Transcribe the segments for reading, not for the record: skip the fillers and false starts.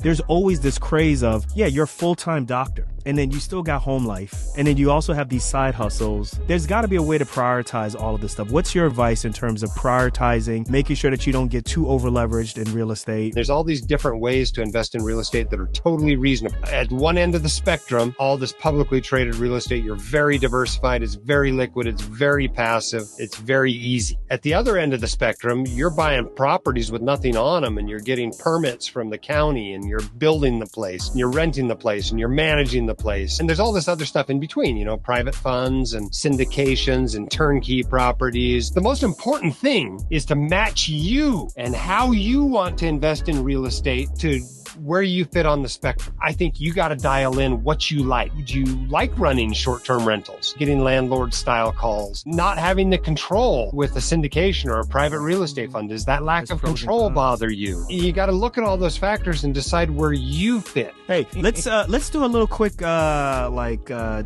there's always this craze of, yeah, you're a full-time doctor, and then you still got home life, and then you also have these side hustles. There's got to be a way to prioritize all of this stuff. What's your advice in terms of prioritizing, making sure that you don't get too over-leveraged in real estate? There's all these different ways to invest in real estate that are totally reasonable. At one end of the spectrum, all this publicly traded real estate, you're very diversified, it's very liquid, it's very passive, it's very easy. At the other end of the spectrum, you're buying properties with nothing on them, and you're getting permits from the county, and you're building the place, and you're renting the place, and you're managing the place. And there's all this other stuff in between, you know, private funds and syndications and turnkey properties. The most important thing is to match you and how you want to invest in real estate to where you fit on the spectrum. I think you got to dial in what you like. Do you like running short-term rentals, getting landlord-style calls, not having the control with a syndication or a private real estate fund? Does that lack of control bother you? You got to look at all those factors and decide where you fit. Hey, let's do a little quick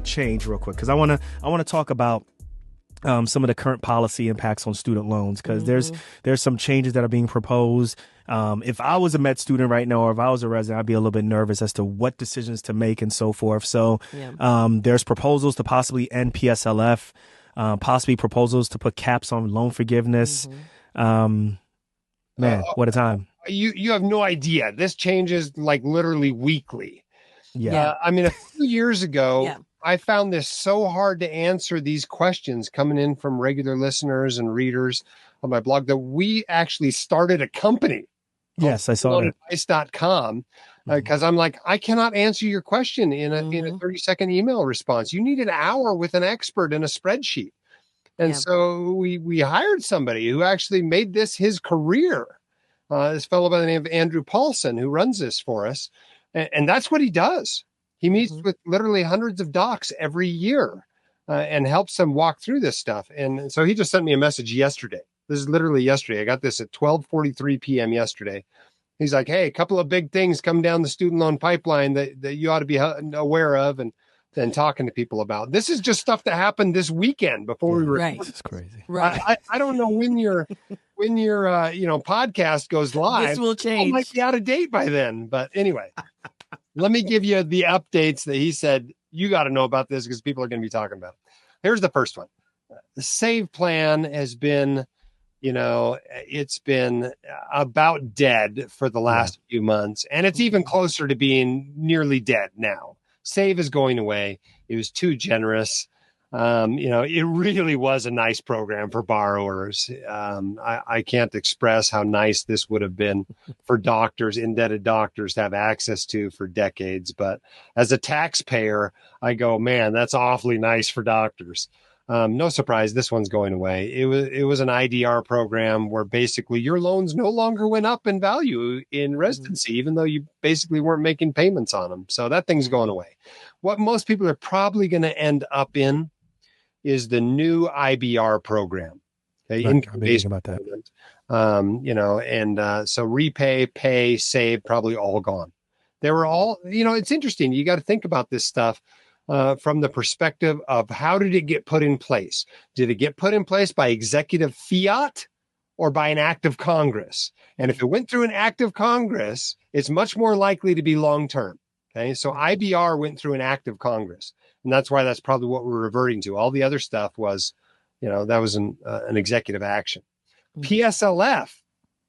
change real quick, because I want to talk about some of the current policy impacts on student loans, because there's some changes that are being proposed. If I was a med student right now, or if I was a resident, I'd be a little bit nervous as to what decisions to make and so forth. So there's proposals to possibly end PSLF, possibly proposals to put caps on loan forgiveness. Man, what a time. You have no idea. This changes like literally weekly. I mean, a few years ago, I found this so hard to answer these questions coming in from regular listeners and readers on my blog that we actually started a company. Yes, I saw that. Advice.com, because I'm like, I cannot answer your question in a 30-second email response. You need an hour with an expert in a spreadsheet. And so we hired somebody who actually made this his career. This fellow by the name of Andrew Paulson, who runs this for us. And that's what he does. He meets with literally hundreds of docs every year and helps them walk through this stuff. And so he just sent me a message yesterday. This is literally yesterday. I got this at 12:43 p.m. yesterday. He's like, hey, a couple of big things come down the student loan pipeline that you ought to be aware of and then talking to people about. This is just stuff that happened this weekend before we were. Right. This is crazy. Right. I don't know when your podcast goes live. This will change. I might be out of date by then. But anyway, let me give you the updates that he said you got to know about this, because people are going to be talking about it. Here's the first one. The SAVE plan has been, it's been about dead for the last few months, and it's even closer to being nearly dead now. SAVE is going away. It was too generous. It really was a nice program for borrowers. I can't express how nice this would have been for doctors, indebted doctors, to have access to for decades. But as a taxpayer, I go, man, that's awfully nice for doctors. No surprise, this one's going away. It was an IDR program where basically your loans no longer went up in value in residency, even though you basically weren't making payments on them. So that thing's going away. What most people are probably going to end up in is the new IBR program. Okay, income-based about that. So repay, pay, save, probably all gone. They were all, it's interesting. You got to think about this stuff from the perspective of how did it get put in place? Did it get put in place by executive fiat or by an act of Congress? And if it went through an act of Congress, it's much more likely to be long-term. Okay, so IBR went through an act of Congress. And that's why that's probably what we're reverting to. All the other stuff was, that was an executive action. PSLF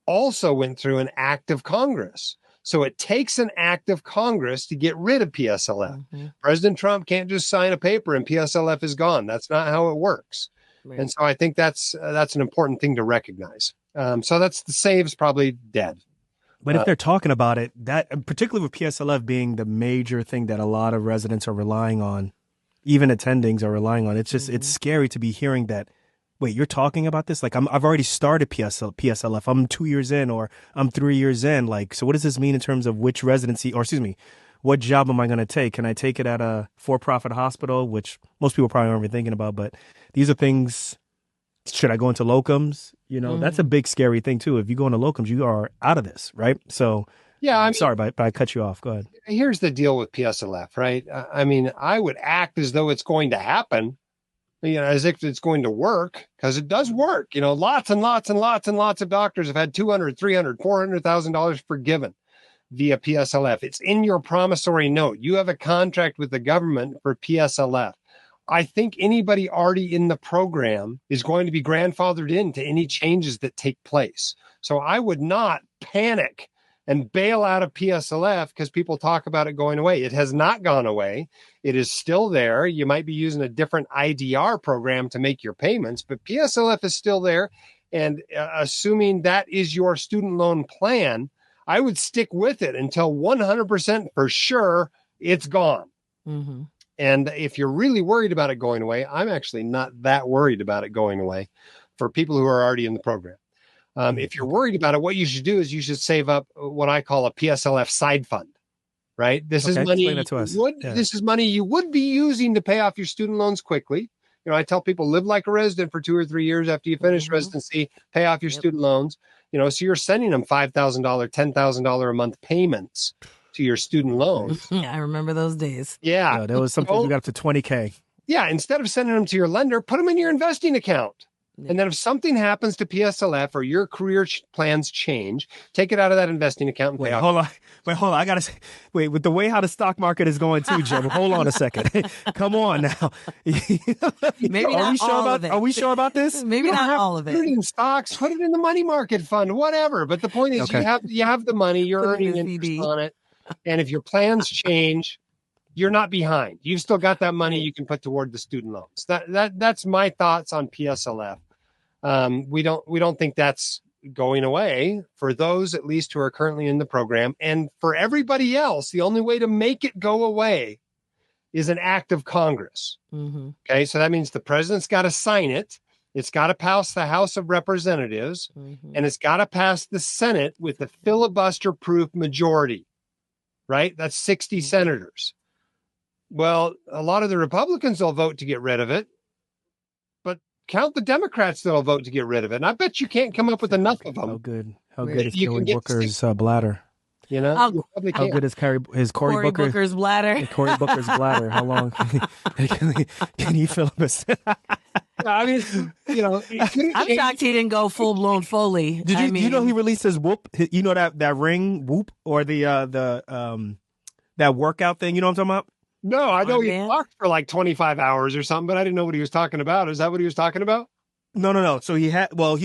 also went through an act of Congress. So it takes an act of Congress to get rid of PSLF. President Trump can't just sign a paper and PSLF is gone. That's not how it works. Right. And so I think that's an important thing to recognize. So that's the SAVE's probably dead. But if they're talking about it, that particularly with PSLF being the major thing that a lot of residents are relying on, even attendings are relying on, it's just it's scary to be hearing that. Wait, you're talking about this? Like I've already started PSLF. I'm 2 years in, or I'm 3 years in. Like, so what does this mean in terms of which residency, or excuse me, what job am I going to take? Can I take it at a for-profit hospital, which most people probably aren't even thinking about? But these are things. Should I go into locums? That's a big scary thing too. If you go into locums, you are out of this, right? So yeah, I'm sorry, but I cut you off. Go ahead. Here's the deal with PSLF, right? I would act as though it's going to happen. As if it's going to work, because it does work. Lots and lots and lots and lots of doctors have had $200,000, $300,000, $400,000 forgiven. via PSLF. It's in your promissory note. You have a contract with the government for PSLF. I think anybody already in the program is going to be grandfathered into any changes that take place. So I would not panic and bail out of PSLF because people talk about it going away. It has not gone away. It is still there. You might be using a different IDR program to make your payments, but PSLF is still there. And assuming that is your student loan plan, I would stick with it until 100% for sure it's gone. Mm-hmm. And if you're really worried about it going away, I'm actually not that worried about it going away for people who are already in the program. If you're worried about it, what you should do is you should save up what I call a PSLF side fund, right? This is money this is money you would be using to pay off your student loans quickly. You know, I tell people live like a resident for 2 or 3 years after you finish residency, pay off your student loans. You know, so you're sending them $5,000, $10,000 a month payments to your student loans. Yeah, I remember those days. Yeah. There was something we got up to 20K. Yeah. Instead of sending them to your lender, put them in your investing account. Yeah. And then if something happens to PSLF or your career plans change, take it out of that investing account and pay off. Hold on. I got to say, with the way how the stock market is going too, Jim, hold on a second. Come on now. Maybe not all of it. Are we sure about this? Maybe not all of it. Put it in stocks, put it in the money market fund, whatever. But the point is you have the money, you're earning interest on it. And if your plans change, you're not behind. You've still got that money you can put toward the student loans. That's my thoughts on PSLF. We don't think that's going away for those at least who are currently in the program. And for everybody else, the only way to make it go away is an act of Congress. Mm-hmm. Okay, so that means the president's got to sign it. It's got to pass the House of Representatives, and it's got to pass the Senate with a filibuster-proof majority, right? That's 60 senators. Well, a lot of the Republicans will vote to get rid of it, but count the Democrats that'll vote to get rid of it. And I bet you can't come up with enough of them. How good is Cory Booker's bladder? You know, how good is Cory Booker's bladder? Cory Booker's bladder. How long can he filibuster? I mean, you know, I'm shocked he didn't go full blown Foley. You know he released his Whoop? You know that ring Whoop or the that workout thing? You know what I'm talking about? No, I know he talked for like 25 hours or something, but I didn't know what he was talking about. Is that what he was talking about? No. So he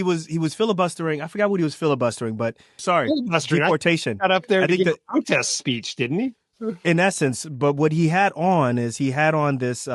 was filibustering. I forgot what he was filibustering, but deportation. Got up there to give a protest speech, didn't he? In essence, but what he had on this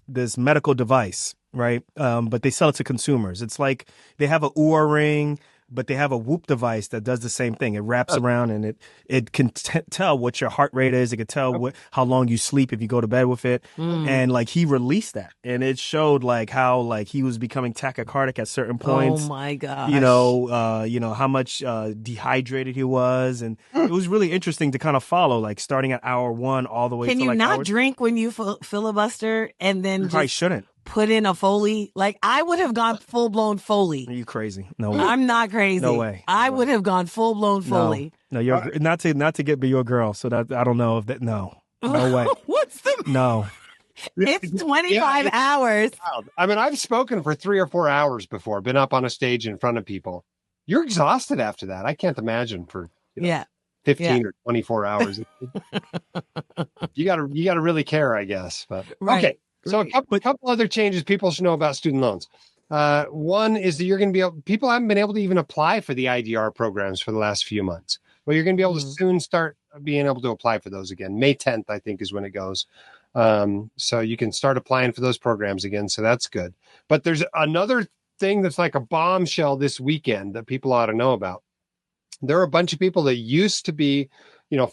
this medical device, right? But they sell it to consumers. It's like they have a Oura ring, but they have a Whoop device that does the same thing. It wraps around and it can tell what your heart rate is. It can tell how long you sleep if you go to bed with it. And like he released that, and it showed like how like he was becoming tachycardic at certain points. Oh my gosh! You know how much dehydrated he was, and it was really interesting to kind of follow, like starting at hour 1 all the way. Can to you like not drink when you filibuster and then you probably shouldn't put in a Foley? Like I would have gone full blown Foley. Are you crazy? No way. I'm not crazy. No way. I would have gone full blown Foley. No, you're not to get be your girl. So that I don't know if that. No way. What's the no? It's 25 hours. Wild. I mean, I've spoken for 3 or 4 hours before. Been up on a stage in front of people. You're exhausted after that. I can't imagine for 15 or 24 hours. You gotta really care, I guess. But okay. So a couple other changes people should know about student loans. One is that you're going to be people haven't been able to even apply for the IDR programs for the last few months. Well, you're going to be able to soon start being able to apply for those again. May 10th, I think, is when it goes. So you can start applying for those programs again. So that's good. But there's another thing that's like a bombshell this weekend that people ought to know about. There are a bunch of people that used to be,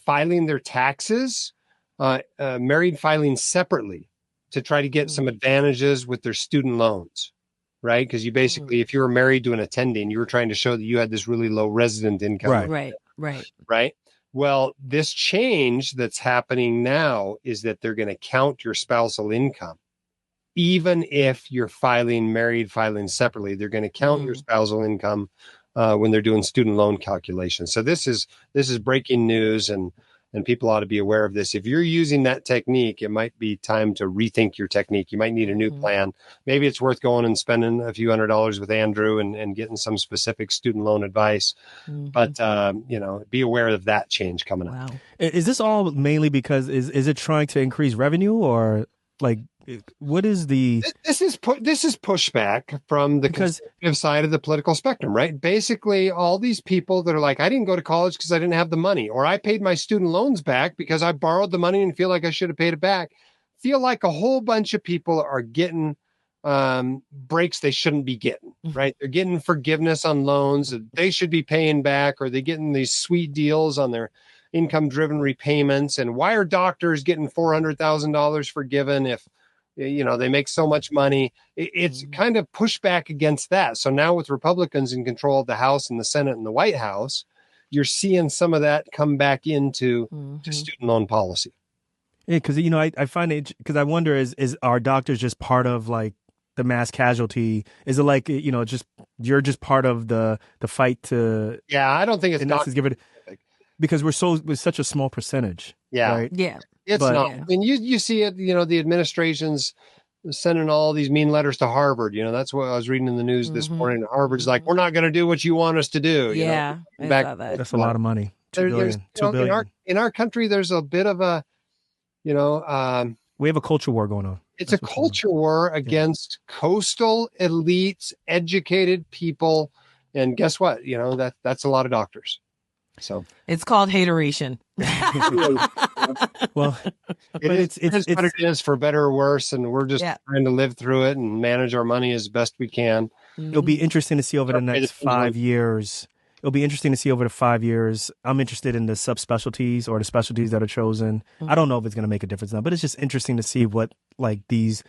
filing their taxes, married filing separately to try to get some advantages with their student loans, right? Because you basically, if you were married to an attending, you were trying to show that you had this really low resident income. Right. Well, this change that's happening now is that they're going to count your spousal income. Even if you're filing separately, they're going to count your spousal income when they're doing student loan calculations. So this is breaking news, and and people ought to be aware of this. If you're using that technique, it might be time to rethink your technique. You might need a new plan. Maybe it's worth going and spending a few $100s with Andrew and getting some specific student loan advice. But, be aware of that change coming up. Wow. Is this all mainly because is it trying to increase revenue, or like what is the? This is pushback from the conservative side of the political spectrum, right? Basically, all these people that are like, I didn't go to college because I didn't have the money, or I paid my student loans back because I borrowed the money and feel like I should have paid it back. Feel like a whole bunch of people are getting breaks they shouldn't be getting, right? They're getting forgiveness on loans that they should be paying back, or they're getting these sweet deals on their income-driven repayments. And why are doctors getting $400,000 forgiven if they make so much money? It's kind of pushback against that. So now with Republicans in control of the House and the Senate and the White House, you're seeing some of that come back into to student loan policy. Yeah, because I find it, because I wonder is our doctors just part of like the mass casualty? Is it like just you're just part of the fight to? Yeah, I don't think it's because we're such a small percentage. Yeah, right? Yeah. It's not. I mean, you see it. The administration's sending all these mean letters to Harvard. That's what I was reading in the news this morning. Harvard's like, we're not going to do what you want us to do. Yeah, I saw that. That's a lot of money. $2 billion. In our country, there's a bit of a, we have a culture war going on. It's a culture war against coastal elites, educated people, and guess what? That's a lot of doctors. So it's called hateration. Well, it's what it is, for better or worse, and we're just trying to live through it and manage our money as best we can. It'll be interesting to see over the next 5 years. It'll be interesting to see over the 5 years. I'm interested in the subspecialties or the specialties that are chosen. I don't know if it's going to make a difference now, but it's just interesting to see what like these,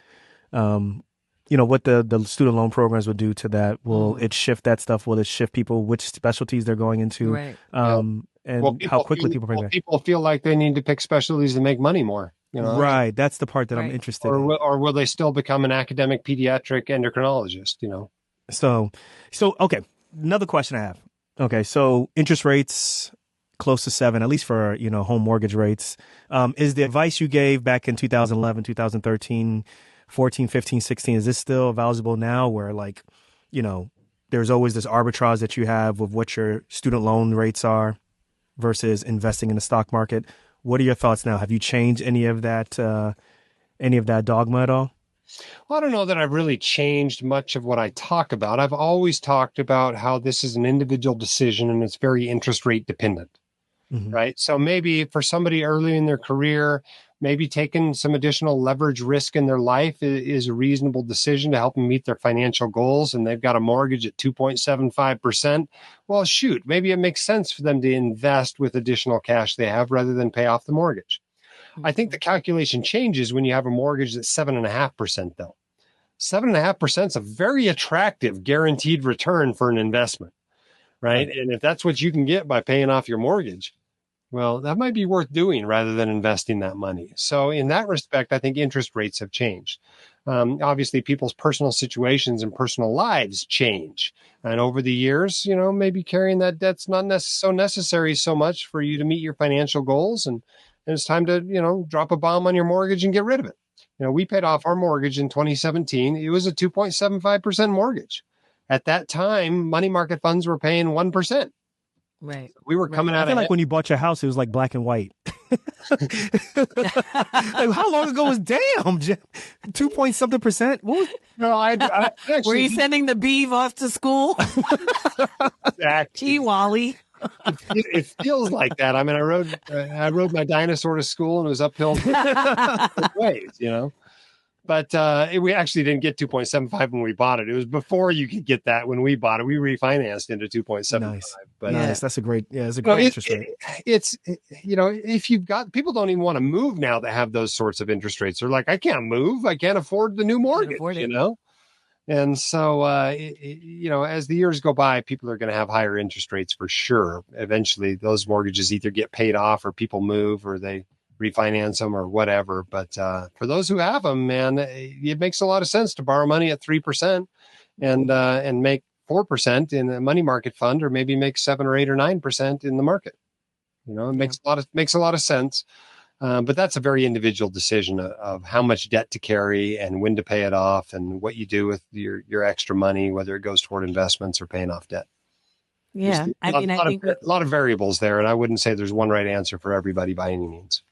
what the student loan programs will do to that. Will it shift that stuff? Will it shift people, which specialties they're going into? Right. And how quickly people pay back. People feel like they need to pick specialties to make money more. Right. That's the part that I'm interested in. Or will they still become an academic pediatric endocrinologist? So okay. Another question I have. Okay, so interest rates close to 7, at least for home mortgage rates. Is the advice you gave back in 2011, 2013, 14, 15, 16, is this still valuable now? Where there's always this arbitrage that you have with what your student loan rates are versus investing in the stock market. What are your thoughts now? Have you changed any of that dogma at all? Well, I don't know that I've really changed much of what I talk about. I've always talked about how this is an individual decision and it's very interest rate dependent, right? So maybe for somebody early in their career, maybe taking some additional leverage risk in their life is a reasonable decision to help them meet their financial goals, and they've got a mortgage at 2.75%. Well, shoot, maybe it makes sense for them to invest with additional cash they have rather than pay off the mortgage. I think the calculation changes when you have a mortgage that's 7.5%, though. 7.5% is a very attractive guaranteed return for an investment, right? And if that's what you can get by paying off your mortgage, well, that might be worth doing rather than investing that money. So in that respect, I think interest rates have changed. Obviously, people's personal situations and personal lives change. And over the years, maybe carrying that debt's not so necessary so much for you to meet your financial goals. And it's time to, drop a bomb on your mortgage and get rid of it. We paid off our mortgage in 2017. It was a 2.75% mortgage. At that time, money market funds were paying 1%. Right. We were coming out I feel like when you bought your house, it was like black and white. Like, how long ago was 2-point-something%? What was, no, I actually, were you sending the beeve off to school? Exactly. Gee, Wally. It feels like that. I mean, I rode my dinosaur to school and it was uphill ways, But we actually didn't get 2.75 when we bought it. It was before you could get that when we bought it. We refinanced into 2.75. Nice. But nice. That's a great interest rate. It's if you've got, people don't even want to move now that have those sorts of interest rates. They're like, I can't move. I can't afford the new mortgage, And so, as the years go by, people are going to have higher interest rates for sure. Eventually, those mortgages either get paid off or people move or they refinance them or whatever. But for those who have them, man, it makes a lot of sense to borrow money at 3% and make 4% in a money market fund, or maybe make 7 or 8 or 9% in the market. You know, it makes a lot of sense. But that's a very individual decision of how much debt to carry and when to pay it off and what you do with your extra money, whether it goes toward investments or paying off debt. Yeah. I think a lot of variables there. And I wouldn't say there's one right answer for everybody by any means.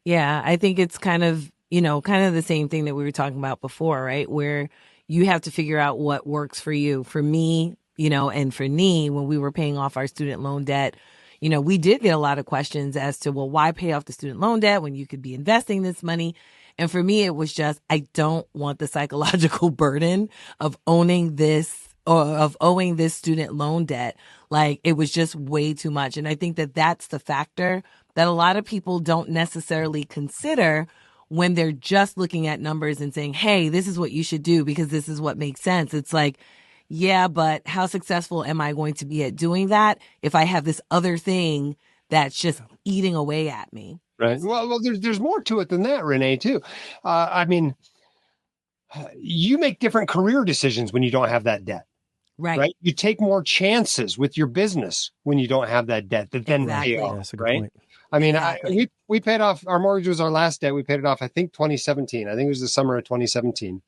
Yeah, I think it's kind of the same thing that we were talking about before, right? Where you have to figure out what works for you. For me, and for Nee, when we were paying off our student loan debt, we did get a lot of questions as to, well, why pay off the student loan debt when you could be investing this money? And for me, it was just, I don't want the psychological burden of owning this or of owing this student loan debt. Like, it was just way too much. And I think that that's the factor that a lot of people don't necessarily consider when they're just looking at numbers and saying, hey, this is what you should do because this is what makes sense. It's like, yeah, but how successful am I going to be at doing that if I have this other thing that's just eating away at me? Right. Well, there's more to it than that, Renee, too. I mean, you make different career decisions when you don't have that debt. Right. You take more chances with your business when you don't have that debt that then pay off. That's a good point. I mean, exactly. We paid off, our mortgage was our last debt. We paid it off, I think, 2017. I think it was the summer of 2017.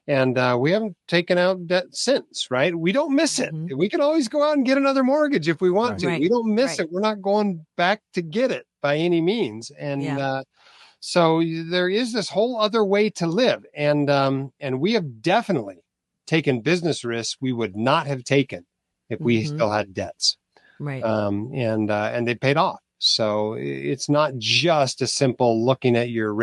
And we haven't taken out debt since, right? We don't miss it. Mm-hmm. We can always go out and get another mortgage if we want to. Right. We don't miss it. We're not going back to get it by any means. And so there is this whole other way to live. And we have definitely taken business risks we would not have taken if we still had debts. Right. And they paid off. So it's not just a simple looking at your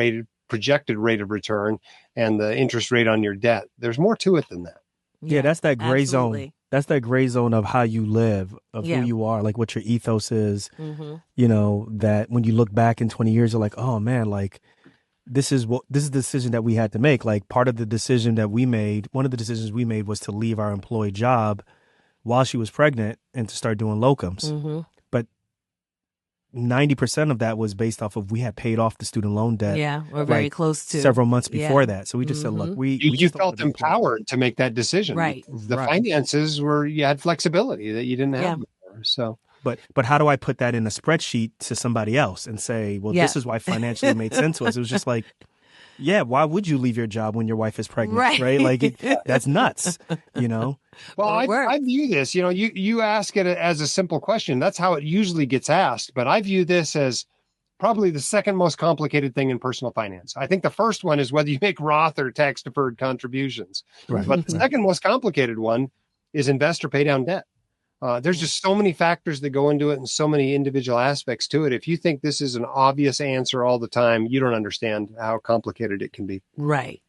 projected rate of return and the interest rate on your debt. There's more to it than that. Yeah, that's that gray zone. That's that gray zone of how you live, of who you are, like what your ethos is. That when you look back in 20 years, you're like, oh man, like this is the decision that we had to make. Like part of the decision that we made, one of the decisions we made was to leave our employee job while she was pregnant and to start doing locums. But 90% of that was based off of we had paid off the student loan debt. Yeah, we're very close to several months before that. So we just said, look, you felt empowered to make that decision. Right. The finances you had flexibility that you didn't have before. So. But how do I put that in a spreadsheet to somebody else and say, well, this is why financially it made sense to us? It was just like, yeah, why would you leave your job when your wife is pregnant? Right? Like that's nuts, Well, I view this, you ask it as a simple question. That's how it usually gets asked. But I view this as probably the second most complicated thing in personal finance. I think the first one is whether you make Roth or tax deferred contributions. Right. But the second most complicated one is invest or pay down debt. There's just so many factors that go into it and so many individual aspects to it. If you think this is an obvious answer all the time, you don't understand how complicated it can be. Right.